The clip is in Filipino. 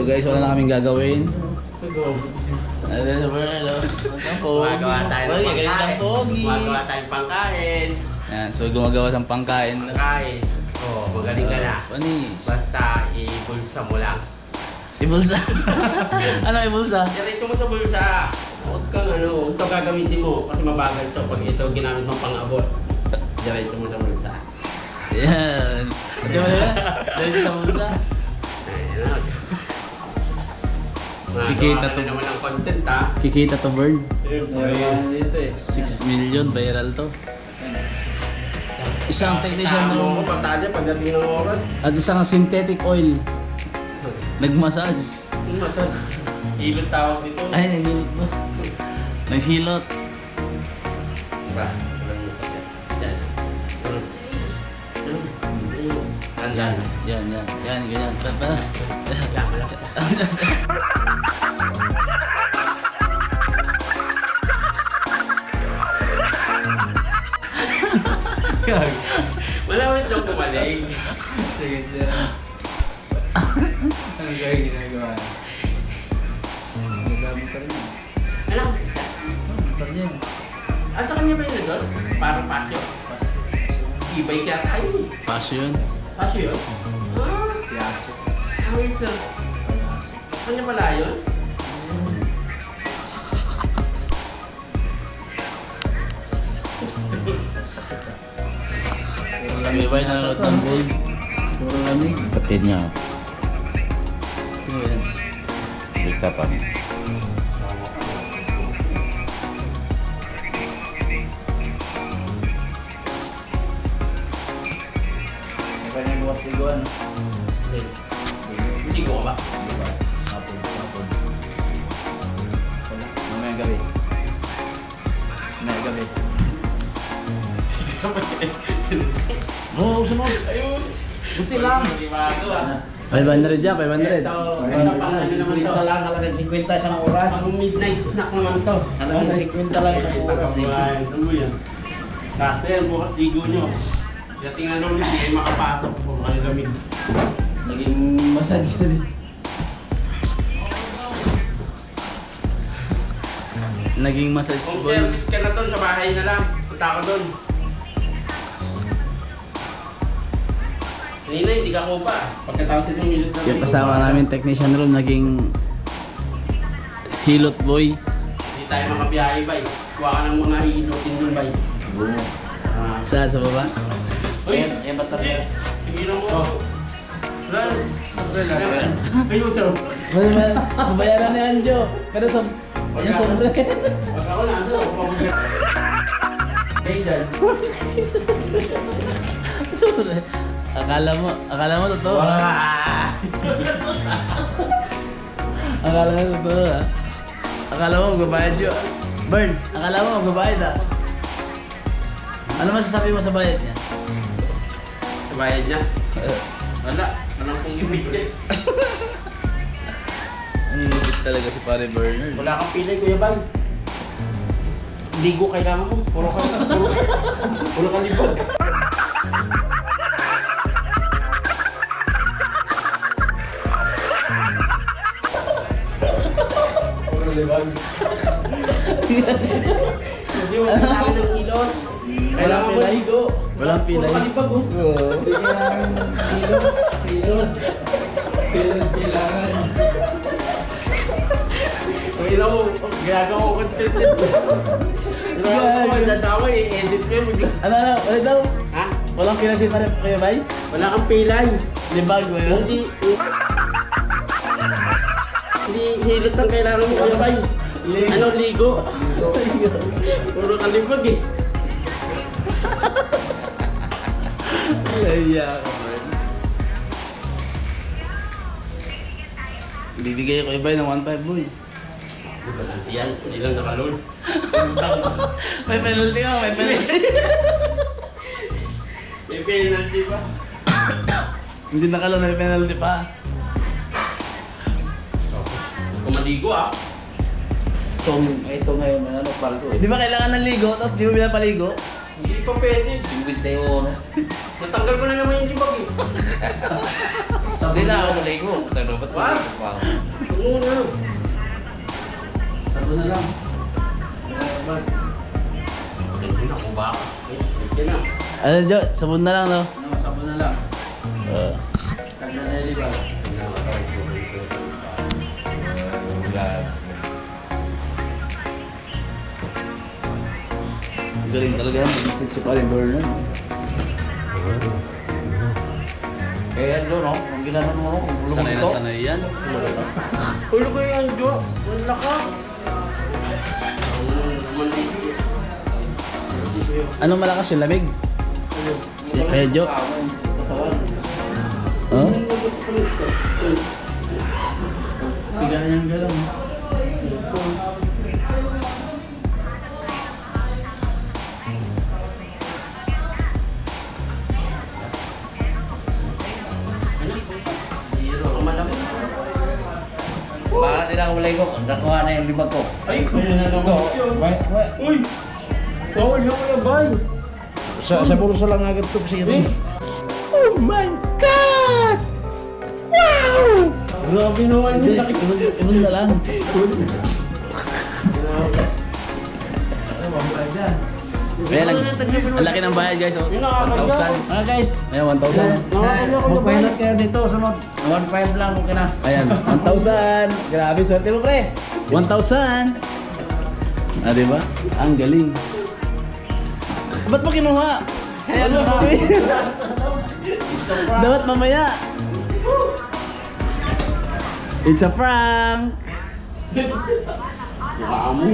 So guys, wala na kaming gagawin. Gumagawa tayo ng pangkain. Gumagawa tayong pangkain. Yan, so gumagawa ng pangkain. Pangkain. Oo, magaling ka na. Panis. Basta ibulsa mo lang. Ibulsa. Ano ibulsa? Diretso mo sa bulsa. Huwag kang gagamitin mo kasi mabagal to pag ito ginamit mong pang-abot. Diretso mo sa bulsa. Yan. Di ba yun? Dahil sa bulsa. Ayan. Kikita to. Naman ang content ha. Kikita to bird. Dito eh. 6 million viral to. Isang technician mo no. patalya pagdating ng oras. At isang synthetic oil. Nagmassage. Masad. Hilot tawag dito. Ay, naghilot mo. Naghilot. Ba? Yan. Yan. Yan, yan. Yan, ganyan. Yan, malapit. Malawit lang kumaling. Sige, sige. Ano kaya ginagawa? Nagdami pa rin. Ano? Pa rin yan. Asa kanya ba yun doon? Parang pasyo. Ibay kaya tayo eh. Paso yun. Pasyo yun? Ah, Piyaso. ayos na. Piyaso. Kanya pala yun? Sakit ah. Sabi ba yung nanonood ng gold? Puro lamig. Kapatid niya, Ano yan? bigta pa. May kanyang bukas liguan. Hindi ko ka ba? Bukas. Hapon. Hapon. Wala. Mamayang gabi. Mamayang gabi. Oo, sunod. Ayun! Buti lang. Limago ah. 500 dyan, 500. Ito pang ano naman to. 50 lang, halagang 50 isang oras. Pang midnight snack naman to. Halagang 50 lang isang oras. Ano mo yan? Sakto yan, bukas ligo nyo. Kaya tingnan nyo ulit, hindi kayo makapasok kung ano lamig. Naging massage na rin. Naging massage Kung boy. service ka na doon, sa bahay na lang. Punta ka doon. Kanina, hindi ka kupa. Pagkatapos itong minute na Yung kasama namin technician room, naging hilot boy. Hindi tayo makabiyahe, bay. Kuha ka ng mga hilotin doon, bay. Ah. Sa baba. Uy! Yan ba talaga? Tigilan mo. Lan! Ayun, sir. Mabayaran ni Anjo. Pero sa... Yung sombre. Pag ako na, sir. Hey, dad. Akala mo totoo. Akala mo totoo ha. Akala mo magbabayad yun. Bird, akala mo magbabayad ha. Ano masasabi mo sa bayad niya? Bayad niya. Wala. Walang kong gimmick niya. Ang lupit talaga si pare Bernard. Wala kang pilay, Kuya Bay. Ligo kailangan mo. Puro ka libag. Puro libag. Hindi mo kailangan ng ilon. Kailangan mo ligo. Walang pilay. Puro ka libag, oh. Hindi kailangan ilon. Kailangan. Kung ina mo, ginagawa ko content yun. Ginagawa ko, dadama i-edit ko yun. Ano, ulit daw? Ha? Walang pilay si pare Kuya Bay? Wala kang pilay. Libag mo yun? Hindi hilot ang kailangan mo, Kuya Bay. Ano, ligo? Puro ka libag eh. Laya ka man. Bibigay ko Kuya Bay ng 1.5 boy. Yan, hindi lang nakalun. May penalty ka, may penalty. May penalty pa. Hindi nakalun, may penalty pa. Kung maligo ah. Ito ngayon, ano, paldo eh. Di ba kailangan ng ligo, tapos di mo pinapaligo? Hindi pa pwede. Tingwid na yun. Natanggal ko na naman yung libag eh. Sa Hindi na ako maligo. Pero ba't maligo pa ako? Oo na. Sabon na lang. Hindi na kung baka. Hindi na. Ano, Jo? Sabon na lang, no? Ano, sabon na lang. Kanda na liba. Galing talaga yan. Si Paring Vernon. Kaya doon, no? Ang ginanon mo, no? Kung bulong Sanay na ito. sanay yan. Ulo ko yan, Jo. Wala ka. Anong malakas yung lamig? Si Kuya Jo. Katawan. Huh? Bigyan niyang gano'n. Zero. Ang malamig. Baka din ako maligo. Nakuha na yung libag ko. Ay, kaya na naman. Ito, wait. Uy! Bawal yung kuya bay. Sa bulsa lang agad ito kasi ito. Oh my God! Wow! Grabe naman Hindi, yun. ibon na lang. Ayan, ang laki ng bayad guys. Oh. 1,000. Mga guys, Ayan, 1,000. mag-pilot kayo dito. Sunod. 1.5 lang. Okay na. Ayan, 1,000. Grabe, swerte mo pre. 1,000. Ah, diba? Ang galing. Ba't mo kinuha? Ayan na. Dapat mamaya. It's a prank. Mukha mo.